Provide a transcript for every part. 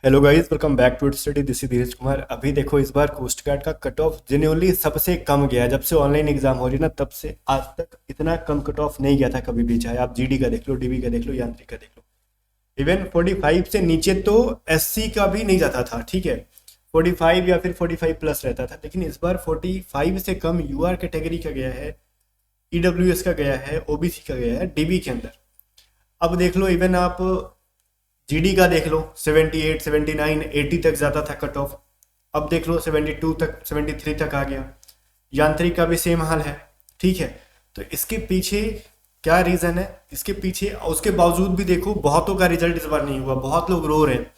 Hello guys, welcome back to study. This is Dheeraj Kumar. अभी देखो, इस बार कोस्ट गार्ड का कट ऑफ जेन्युइनली सबसे कम गया है। जब से ऑनलाइन एग्जाम हो रही है ना, तब से आज तक इतना कम कट ऑफ नहीं गया था कभी भी। चाहे आप जीडी का देख लो, डीबी का देख लो, यांत्रिक का देख लो। इवन 45 से नीचे तो एससी का भी नहीं जाता था, ठीक है। 45 या फिर 45 प्लस रहता था, लेकिन इस बार 45 से कम यूआर कैटेगरी का गया है, ईडब्ल्यूएस का गया है, ओबीसी का गया है डीबी के अंदर। अब देख लो, इवन आप जीडी का देख लो, 78 79 80 तक जाता था कट ऑफ। अब देख लो 72 तक, 73 तक आ गया। यांत्रिक का भी सेम हाल है, ठीक है। तो इसके पीछे क्या रीज़न है? इसके पीछे उसके बावजूद भी देखो, बहुतों का रिजल्ट इस बार नहीं हुआ, बहुत लोग रो रहे हैं।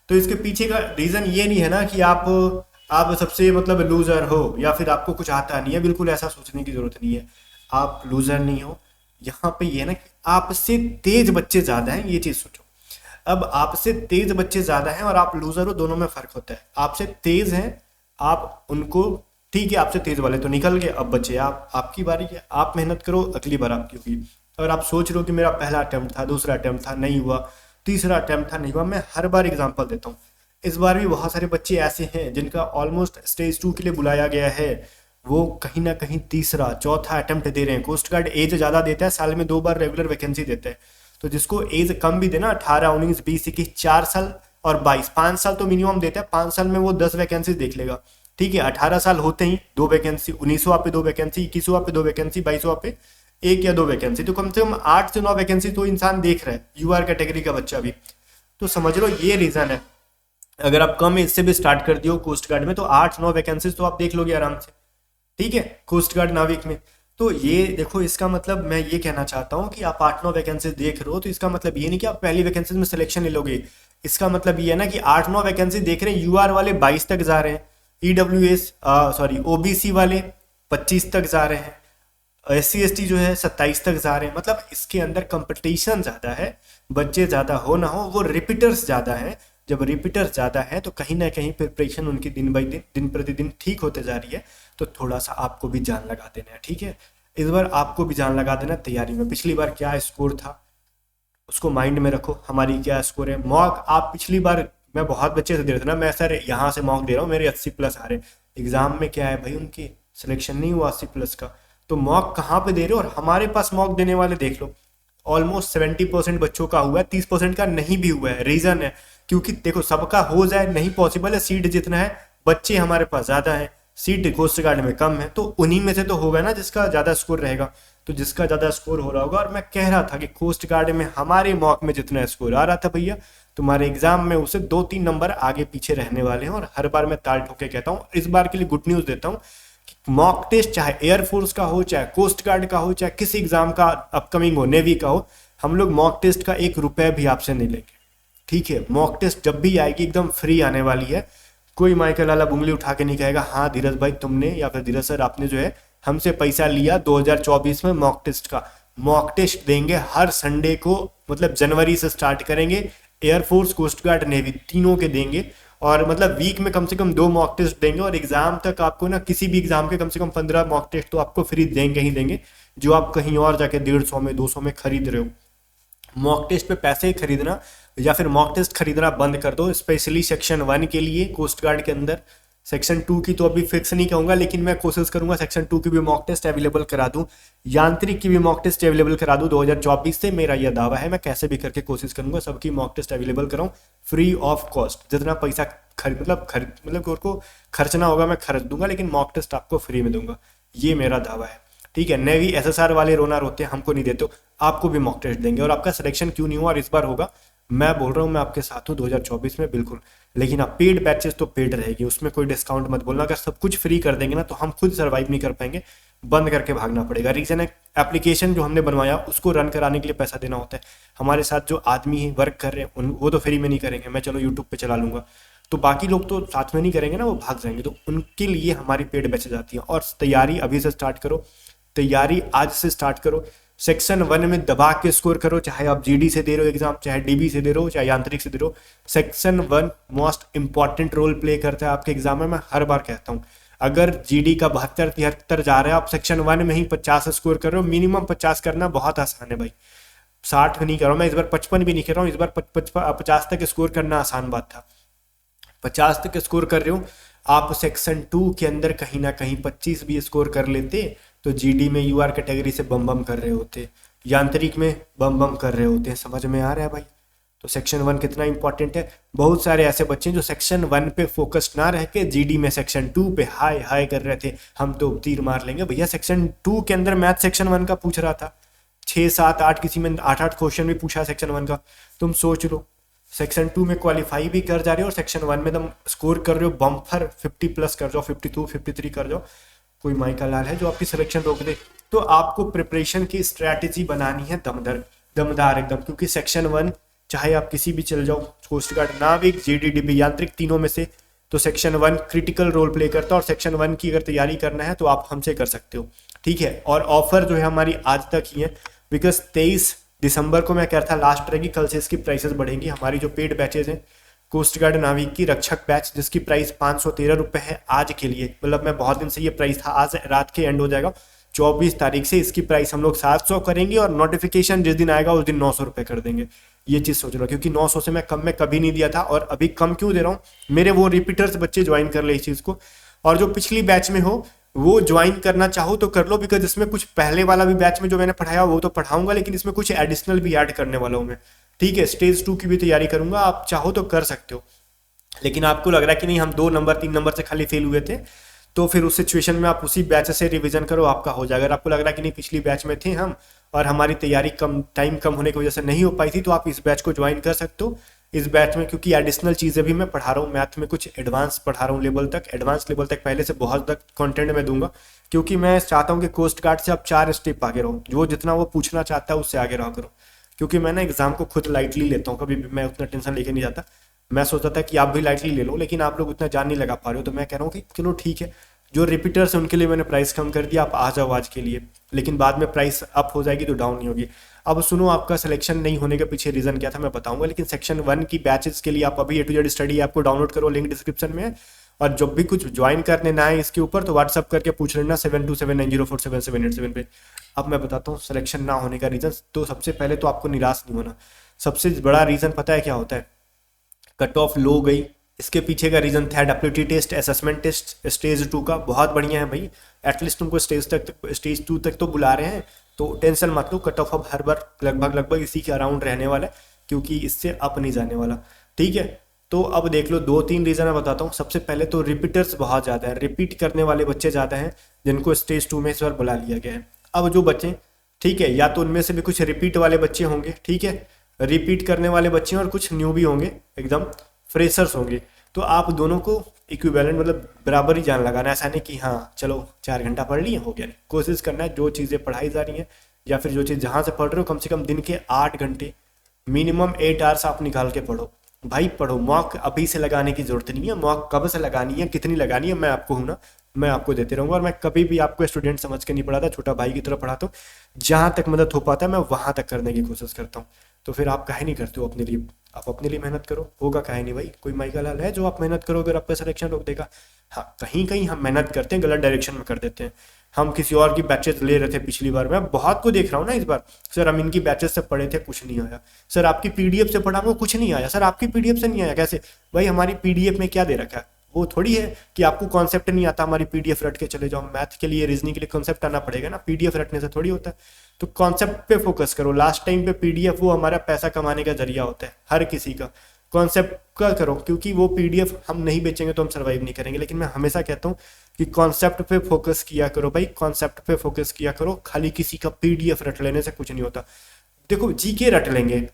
तो इसके पीछे का रीज़न ये नहीं है ना कि आप सबसे मतलब लूज़र हो या फिर आपको कुछ आता नहीं है। बिल्कुल ऐसा सोचने की ज़रूरत नहीं है। आप लूज़र नहीं हो। यहाँ पे ये है ना कि आपसे तेज बच्चे ज़्यादा हैं, ये चीज़ सोचो। अब आपसे तेज बच्चे ज्यादा हैं और आप लूजर हो, दोनों में फर्क होता है। आपसे तेज हैं, आप उनको, ठीक है, आपसे तेज वाले तो निकल गए, अब बच्चे आपकी बारी है। आप मेहनत करो, अगली बार आपकी होगी। अगर आप सोच रहे हो कि मेरा पहला अटेम्प्ट था, दूसरा अटेम्प्ट था, नहीं हुआ, तीसरा अटेम्प्ट था, नहीं हुआ, मैं हर बार एग्जाम्पल देता हूँ। इस बार भी बहुत सारे बच्चे ऐसे हैं जिनका ऑलमोस्ट स्टेज 2 के लिए बुलाया गया है, वो कहीं ना कहीं तीसरा चौथा अटेम्प्ट दे रहे हैं। कोस्ट गार्ड एज ज़्यादा देता है, साल में 2 बार रेगुलर वैकेंसी देता है। तो जिसको एज कम भी देना, 18 19 20 21 4 साल और 22 5 साल तो मिनिमम देता है। 5 साल में वो 10 वैकेंसी देख लेगा, ठीक है। 18 साल होते ही 2 वैकेंसी, 19वां पे 2 वैकेंसी, 21वां पे 2 वैकेंसी, 22वां पे 1 या 2 वैकेंसी। तो कम से कम 8 से 9 वैकेंसी तो इंसान देख रहा है, यूआर कैटेगरी का बच्चा भी। तो समझ लो ये रीजन है। अगर आप कम एज से भी स्टार्ट कर दियो कोस्ट गार्ड में, तो 8 9 वैकेंसी तो आप देख लोगे आराम से, ठीक है, कोस्ट गार्ड नाविक में। तो ये देखो, इसका मतलब मैं ये कहना चाहता हूँ कि आप 8 9 वैकेंसी देख रहे हो, तो इसका मतलब ये नहीं कि आप पहली वैकेंसी में सिलेक्शन ले लोगे। इसका मतलब ये है ना कि 8 9 वैकेंसी देख रहे हैं, यूआर वाले 22 तक जा रहे हैं, ईडब्ल्यूएस सॉरी ओबीसी वाले 25 तक जा रहे हैं, SC ST जो है 27 तक जा रहे हैं। मतलब इसके अंदर कंपटीशन ज़्यादा है, बच्चे ज़्यादा हो ना हो, वो रिपीटर्स ज़्यादा हैं। जब रिपीटर्स ज़्यादा है तो कहीं ना कहीं प्रिपरेशन उनकी दिन बाई दिन, दिन प्रतिदिन ठीक होते जा रही है। तो थोड़ा सा आपको भी जान लगा देना है, ठीक है। इस बार आपको भी जान लगा देना तैयारी में। पिछली बार क्या स्कोर था उसको माइंड में रखो, हमारी क्या स्कोर है। मॉक आप पिछली बार, मैं बहुत बच्चे से दे रहा था ना, मैं सर यहाँ से मॉक दे रहा हूँ, मेरे 80 प्लस आ रहे। एग्जाम में क्या है भाई, उनके सिलेक्शन नहीं हुआ 80 प्लस का। तो मॉक कहाँ पे दे रहे हो? और हमारे पास मॉक देने वाले देख लो, ऑलमोस्ट 70% बच्चों का हुआ है, 30% का नहीं भी हुआ है। रीजन है क्योंकि देखो, सबका हो जाए नहीं पॉसिबल है, सीट जितना है, बच्चे हमारे पास ज्यादा है, सीट कोस्ट गार्ड में कम है, तो उन्हीं में से तो होगा ना जिसका ज्यादा स्कोर रहेगा। तो जिसका ज्यादा स्कोर हो रहा होगा, और मैं कह रहा था कि कोस्ट गार्ड में हमारे मॉक में जितना स्कोर आ रहा था भैया, तुम्हारे एग्जाम में उसे 2 3 नंबर आगे पीछे रहने वाले हैं। और हर बार मैं ताल ठोके कहता हूँ, इस बार के लिए गुड न्यूज देता हूँ, मॉक टेस्ट चाहे एयरफोर्स का हो, चाहे कोस्ट गार्ड का हो, चाहे किसी एग्जाम का अपकमिंग हो, नेवी का हो, हम लोग मॉक टेस्ट का 1 रुपया भी आपसे नहीं लेंगे, ठीक है। मॉक टेस्ट जब भी आएगी एकदम फ्री आने वाली है। कोई माइकल लाला उंगली उठा के नहीं कहेगा हाँ धीरज भाई तुमने या फिर धीरज सर आपने जो है हमसे पैसा लिया 2024 में मॉक टेस्ट का। मॉक टेस्ट देंगे हर संडे को, मतलब जनवरी से स्टार्ट करेंगे। एयरफोर्स, कोस्ट गार्ड, नेवी तीनों के देंगे। और मतलब वीक में कम से कम 2 मॉक टेस्ट देंगे। और एग्जाम तक आपको ना, किसी भी एग्जाम के कम से कम 15 मॉक टेस्ट तो आपको फ्री देंगे ही देंगे, जो आप कहीं और जाके 150 में 200 में खरीद रहे हो। मॉक टेस्ट पे पैसे ही खरीदना या फिर मॉक टेस्ट खरीदना बंद कर दो, स्पेशली सेक्शन 1 के लिए कोस्ट गार्ड के अंदर। सेक्शन 2 की तो अभी फिक्स नहीं कहूंगा, लेकिन मैं कोशिश करूंगा सेक्शन 2 की भी मॉक टेस्ट अवेलेबल करा दूं, यांत्रिक की भी मॉक टेस्ट अवेलेबल करा दूं 2024 से। मेरा यह दावा है, मैं कैसे भी करके कोशिश करूंगा सबकी मॉक टेस्ट अवेलेबल कराऊं फ्री ऑफ कॉस्ट। जितना पैसा मतलब को खर्चना होगा मैं खर्च दूंगा, लेकिन मॉक टेस्ट आपको फ्री में दूंगा, ये मेरा दावा है, ठीक है। नेवी SSR वाले रोना रोते हैं हमको नहीं देते, आपको भी मॉक टेस्ट देंगे। और आपका सिलेक्शन क्यों नहीं हुआ और इस बार होगा, मैं बोल रहा हूँ, मैं आपके साथ हूँ 2024 में बिल्कुल। लेकिन आप पेड बैचेस तो पेड रहेगी, उसमें कोई डिस्काउंट मत बोलना। अगर सब कुछ फ्री कर देंगे ना, तो हम खुद सर्वाइव नहीं कर पाएंगे, बंद करके भागना पड़ेगा। रीजन है, एप्लीकेशन जो हमने बनवाया उसको रन कराने के लिए पैसा देना होता है। हमारे साथ जो आदमी वर्क कर रहे हैं वो तो फ्री में नहीं करेंगे, मैं चलो यूट्यूब पे चला लूंगा, तो बाकी लोग तो साथ में नहीं करेंगे ना, वो भाग जाएंगे। तो उनके लिए हमारी पेड बैचेज आती है। और तैयारी अभी से स्टार्ट करो, तैयारी आज से स्टार्ट करो। सेक्शन 1 में दबा के स्कोर करो, चाहे आप जीडी से दे रहे हो एग्जाम, चाहे डीबी से दे रहे हो, चाहे यांत्रिक से दे रहे हो। Section 1 most important role play करता है आपके एग्जाम में। मैं हर बार कहता हूँ, अगर जीडी का 72 73 जा रहा है, आप सेक्शन 1 में ही 50 स्कोर कर रहे हो, मिनिमम 50 करना बहुत आसान है भाई। 60 नहीं कर रहा हूँ मैं इस बार, 55 भी नहीं कर रहा हूँ इस बार, 50 तक स्कोर करना आसान बात था। 50 तक स्कोर कर रहे हो, आप सेक्शन 2 के अंदर कहीं ना कहीं 25 भी स्कोर कर लेते तो जीडी में यूआर कैटेगरी से बम बम कर रहे होते, यांत्रिक में बम बम कर रहे होते हैं। समझ में आ रहा है भाई? तो सेक्शन 1 कितना इंपॉर्टेंट है। बहुत सारे ऐसे बच्चे जो सेक्शन 1 पे फोकस ना रह के जीडी में सेक्शन 2 पे हाय हाय कर रहे थे, हम तो तीर मार लेंगे। भैया सेक्शन 2 के अंदर मैथ सेक्शन 1 का पूछ रहा था, 6 7 8, किसी में 8 8 क्वेश्चन भी पूछा सेक्शन 1 का। तुम सोच लो, सेक्शन 2 में क्वालिफाई भी कर जा रहे हो और सेक्शन 1 में तुम स्कोर कर रहे हो बम्फर 50 प्लस कर जाओ, 52 53 कर जाओ। कोई माई का लाल है जो आपकी सिलेक्शन रोक दे? तो आपको प्रिपरेशन की स्ट्रैटेजी बनानी है दमदार एकदम, क्योंकि सेक्शन 1 चाहे आप किसी भी चल जाओ, कोस्ट गार्ड, नाविक, जीडीडीबी, यांत्रिक, तीनों में से तो सेक्शन 1 क्रिटिकल रोल प्ले करता है। और सेक्शन 1 की अगर तैयारी करना है तो आप हमसे कर सकते हो, ठीक है। और ऑफर जो है हमारी आज तक ही है, बिकॉज 23 दिसंबर को मैं कह रहा था लास्ट रहेगी, कल से इसकी प्राइसेस बढ़ेंगी। हमारी जो पेड बैचेज हैं कोस्ट गार्ड नाविक की रक्षक बैच, जिसकी प्राइस 513 रुपये है आज के लिए, मतलब मैं बहुत दिन से ये प्राइस था, आज रात के एंड हो जाएगा 24 तारीख से इसकी प्राइस हम लोग 700 करेंगे और नोटिफिकेशन जिस दिन आएगा उस दिन 900 रुपये कर देंगे। ये चीज़ सोच रहा हूँ, क्योंकि 900 से मैं कम में कभी नहीं दिया था, और अभी कम क्यों दे रहा हूँ, मेरे वो रिपीटर्स बच्चे ज्वाइन कर ले इस चीज़ को, और जो पिछली बैच में हो वो ज्वाइन करना चाहो तो कर लो, बिकॉज इसमें कुछ पहले वाला भी बैच में जो मैंने पढ़ाया वो तो पढ़ाऊंगा, लेकिन इसमें कुछ एडिशनल भी ऐड करने वाला हूँ मैं, ठीक है। स्टेज 2 की भी तैयारी करूंगा, आप चाहो तो कर सकते हो। लेकिन आपको लग रहा है कि नहीं हम 2 नंबर 3 नंबर से खाली फेल हुए थे, तो फिर उस सिचुएशन में आप उसी बैच से रिवीजन करो, आपका हो जाएगा। अगर आपको लग रहा है कि नहीं पिछली बैच में थे हम और हमारी तैयारी टाइम कम होने की वजह से नहीं हो पाई थी, तो आप इस बैच को ज्वाइन कर सकते हो। इस बैच में क्योंकि एडिशनल चीज़ें भी मैं पढ़ा रहा हूँ, मैथ में कुछ एडवांस पढ़ा रहा हूँ लेवल तक, एडवांस लेवल तक पहले से बहुत तक कंटेंट में दूंगा, क्योंकि मैं चाहता हूँ कि कोस्ट गार्ड से आप 4 स्टेप आगे रहो, जो जितना वो पूछना चाहता है उससे आगे रहा करो। क्योंकि मैं ना एग्जाम को खुद लाइटली लेता हूँ, कभी भी मैं उतना टेंशन लेके नहीं जाता। मैं सोचता था कि आप भी लाइटली ले लो, लेकिन आप लोग उतना जान नहीं लगा पा रहे हो, तो मैं कह रहा हूँ कि चलो ठीक है, जो रिपीटर्स हैं उनके लिए मैंने प्राइस कम कर दिया, आप आ जाओ आज के लिए, लेकिन बाद में प्राइस अप हो जाएगी तो डाउन नहीं होगी। अब सुनो, आपका सिलेक्शन नहीं होने के पीछे रीजन क्या था मैं बताऊंगा, लेकिन सेक्शन 1 की बैचेस के लिए आप अभी A to Z study app को डाउनलोड करो, लिंक डिस्क्रिप्शन में है। और जब भी कुछ ज्वाइन करने ना है इसके ऊपर तो व्हाट्सअप करके पूछ लेना 7279047787 पे। अब मैं बताता हूँ सिलेक्शन ना होने का रीजन। तो सबसे पहले तो आपको निराश नहीं होना, सबसे बड़ा रीजन पता है क्या होता है? कट ऑफ लो गई। इसके पीछे का रीजन था WT test, assessment test stage 2 का, बहुत बढ़िया है भाई, एटलीस्ट तुमको स्टेज 2 तक तो बुला रहे हैं, तो टेंशन मत लो। कट ऑफ अब हर बार लगभग इसी के अराउंड रहने वाला है, क्योंकि इससे अप नहीं जाने वाला, ठीक है। तो अब देख लो, 2-3 रीजन मैं बताता हूँ। सबसे पहले तो रिपीटर्स बहुत ज़्यादा है, रिपीट करने वाले बच्चे ज़्यादा हैं जिनको स्टेज 2 में इस बार बुला लिया गया है। अब जो बच्चे, ठीक है, या तो उनमें से भी कुछ रिपीट वाले बच्चे होंगे, ठीक है, रिपीट करने वाले बच्चे और कुछ न्यू भी होंगे, एकदम फ्रेशर्स होंगे, तो आप दोनों को इक्विवेलेंट मतलब बराबर ही जान लगाना। ऐसा नहीं कि हाँ चलो 4 घंटा पढ़ लिए हो गया, कोशिश करना है जो चीज़ें पढ़ाई जा रही हैं या फिर जो चीज़ जहाँ से पढ़ रहे हो कम से कम दिन के 8 घंटे मिनिमम 8 आवर्स आप निकाल के पढ़ो भाई, पढ़ो। मॉक अभी से लगाने की जरूरत नहीं है, मॉक कब से लगानी है, कितनी लगानी है, मैं आपको हूँ ना, मैं आपको देते रहूँगा। और मैं कभी भी आपको स्टूडेंट समझ के नहीं पढ़ाता, छोटा भाई की तरह पढ़ाता हूँ, जहाँ तक मदद हो पाता है मैं वहाँ तक करने की कोशिश करता हूँ। तो फिर आप काहे नहीं करते हो अपने लिए? आप अपने लिए मेहनत करो, होगा काहे नहीं भाई। कोई माई का लाल है जो आप मेहनत करोगे और आपका सिलेक्शन रोक देगा? हाँ, कहीं कहीं हम मेहनत करते हैं, गलत डायरेक्शन में कर देते हैं। हम किसी और की बैचेस ले रहे थे पिछली बार, मैं बहुत को देख रहा हूँ ना इस बार, सर हम इनकी बैचेस से पढ़े थे कुछ नहीं आया, सर आपकी पीडीएफ से पढ़ा वो कुछ नहीं आया, सर आपकी पीडीएफ से नहीं आया। कैसे भाई? हमारी पीडीएफ में क्या दे रखा है? वो थोड़ी है कि आपको कॉन्सेप्ट नहीं आता हमारी पीडीएफ रट के चले जाओ। मैथ के लिए, रीजनिंग के लिए कॉन्सेप्ट आना पड़ेगा ना, पीडीएफ रटने से थोड़ी होता है। तो कॉन्सेप्ट पे फोकस करो। लास्ट टाइम पे पीडीएफ वो हमारा पैसा कमाने का जरिया होता है हर किसी का, कॉन्सेप्ट का करो, क्योंकि वो पीडीएफ हम नहीं बेचेंगे तो हम सर्वाइव नहीं करेंगे। लेकिन मैं हमेशा कहता हूँ कि कॉन्सेप्ट पे फोकस किया करो भाई, कॉन्सेप्ट पे फोकस किया करो। खाली किसी का पीडीएफ रट लेने से कुछ नहीं होता। देखो जीके रट लेंगे,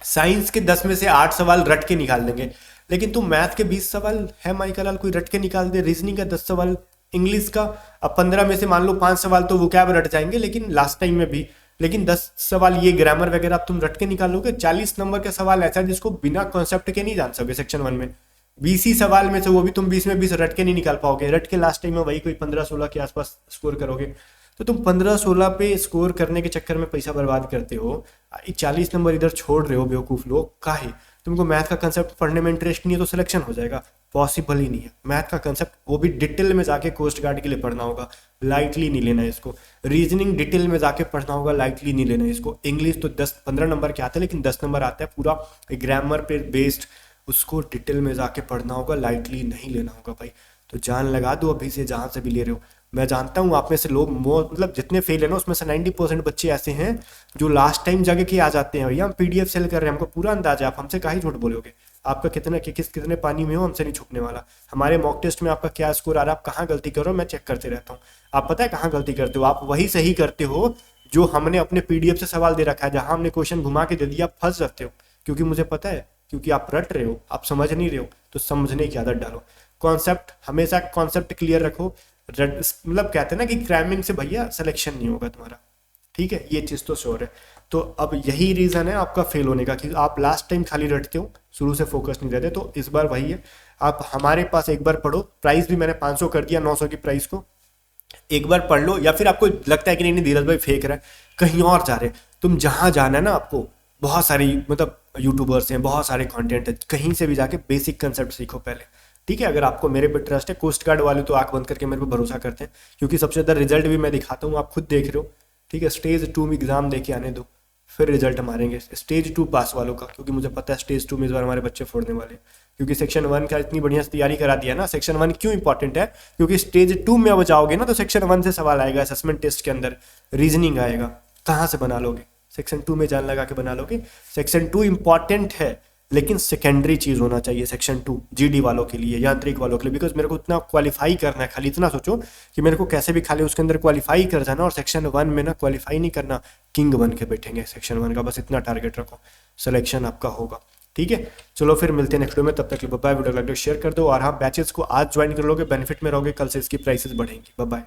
साइंस के 10 में से 8 सवाल रट के निकाल देंगे, लेकिन तुम मैथ के 20 सवाल है माई का लाल कोई रट के निकाल दे, रीजनिंग का 10 सवाल, इंग्लिश का अब 15 में से मान लो 5 सवाल तो वोकैब रट जाएंगे, लेकिन लास्ट टाइम में भी, लेकिन 10 सवाल ये ग्रामर वगैरह आप तुम रट के निकालोगे। 40 नंबर का सवाल ऐसा है जिसको बिना कॉन्सेप्ट के नहीं जान सकोगे सेक्शन 1 में। 20 ही सवाल में से वो भी तुम 20 में 20 रट के नहीं निकाल पाओगे, रट के लास्ट टाइम में वही कोई 15-16 के आसपास स्कोर करोगे। तो तुम 15-16 पे स्कोर करने के चक्कर में पैसा बर्बाद करते हो, 40 नंबर इधर छोड़ रहे हो बेवकूफ लोग। काहे? तुमको मैथ का कंसेप्ट पढ़ने में इंटरेस्ट नहीं है तो सिलेक्शन हो जाएगा? पॉसिबल ही नहीं है। मैथ का कंसेप्ट वो भी डिटेल में जाके कोस्ट गार्ड के लिए पढ़ना होगा, लाइटली नहीं लेना है इसको। रीजनिंग डिटेल में जाके पढ़ना होगा, लाइटली नहीं लेना है इसको। इंग्लिश तो 10-15 नंबर के आते हैं, लेकिन 10 नंबर आता है पूरा ग्रामर पे बेस्ड, उसको डिटेल में जाके पढ़ना होगा, लाइटली नहीं लेना होगा भाई। तो जान लगा दो अभी से जहाँ से भी ले रहे हो। मैं जानता हूँ आप में से लोग मतलब जितने फेल है ना उसमें से 90% बच्चे ऐसे हैं जो लास्ट टाइम जगह के आ जाते हैं, भैया हम पीडीएफ सेल कर रहे हैं, हमको पूरा अंदाजा है, आप हमसे काहे झूठ बोलोगे। आपका कितने पानी में हो हमसे नहीं छुपने वाला। हमारे मॉक टेस्ट में आपका क्या स्कोर आ रहा है, आप कहाँ गलती कर रहे हो, मैं चेक करते रहता हूँ। आप पता है कहाँ गलती करते हो, आप वही सही करते हो जो हमने अपने पीडीएफ से सवाल दे रखा है, जहां हमने क्वेश्चन घुमा के दे दिया आप फंस जाते हो। क्योंकि मुझे पता है, क्योंकि आप रट रहे हो, आप समझ नहीं रहे हो, तो समझने की आदत डालो। कॉन्सेप्ट हमेशा कॉन्सेप्ट क्लियर रखो। मतलब कहते हैं ना कि क्रैमिंग से भैया सिलेक्शन नहीं होगा तुम्हारा, ठीक है, ये चीज़ तो श्योर है। तो अब यही रीज़न है आपका फेल होने का कि आप लास्ट टाइम खाली रटते हो, शुरू से फोकस नहीं रहते। तो इस बार वही है, आप हमारे पास एक बार पढ़ो। प्राइस भी मैंने 500 कर दिया, 900 की प्राइस को एक बार पढ़ लो। या फिर आपको लगता है कि नहीं नहीं धीरज भाई फेंक रहा है, कहीं और जा रहे हैं, तुम जहां जाना है ना, आपको बहुत सारी मतलब यूट्यूबर्स हैं, बहुत सारे कंटेंट है, कहीं से भी जाके बेसिक कंसेप्ट सीखो पहले, ठीक है। अगर आपको मेरे पे ट्रस्ट है, कोस्ट गार्ड वाले तो आंख बंद करके मेरे पे भरोसा करते हैं, क्योंकि सबसे ज़्यादा रिजल्ट भी मैं दिखाता हूँ, आप खुद देख रहे हो, ठीक है। स्टेज 2 में एग्जाम देके आने दो, फिर रिजल्ट मारेंगे स्टेज 2 पास वालों का, क्योंकि मुझे पता है स्टेज 2 में इस बार हमारे बच्चे फोड़ने वाले हैं। क्योंकि सेक्शन 1 का इतनी बढ़िया से तैयारी करा दिया ना। सेक्शन 1 क्यों इंपॉर्टेंट है, क्योंकि स्टेज 2 में अब जाओगे ना तो सेक्शन 1 से सवाल आएगा, असेसमेंट टेस्ट के अंदर रीजनिंग आएगा, कहाँ से बना लोगे, सेक्शन 2 में जान लगा के बना लोगे। सेक्शन 2 इंपॉर्टेंट है, लेकिन सेकेंडरी चीज होना चाहिए सेक्शन 2 जीडी वालों के लिए, यांत्रिक वालों के लिए। बिकॉज मेरे को इतना क्वालिफाई करना है, खाली इतना सोचो कि मेरे को कैसे भी खाली उसके अंदर क्वालिफाई कर जाना, और सेक्शन 1 में ना क्वालिफाई नहीं करना, किंग बन के बैठेंगे सेक्शन 1 का, बस इतना टारगेट रखो, सिलेक्शन आपका होगा, ठीक है। चलो फिर मिलते हैं नेक्स्ट वीडियो में, तब तक बाय। वीडियो लगे शेयर कर दो, और हाँ बैचेस को आज ज्वाइन कर लोगे, बेनिफिट में रहोगे, कल से इसकी प्राइसेस बढ़ेंगी। बाय।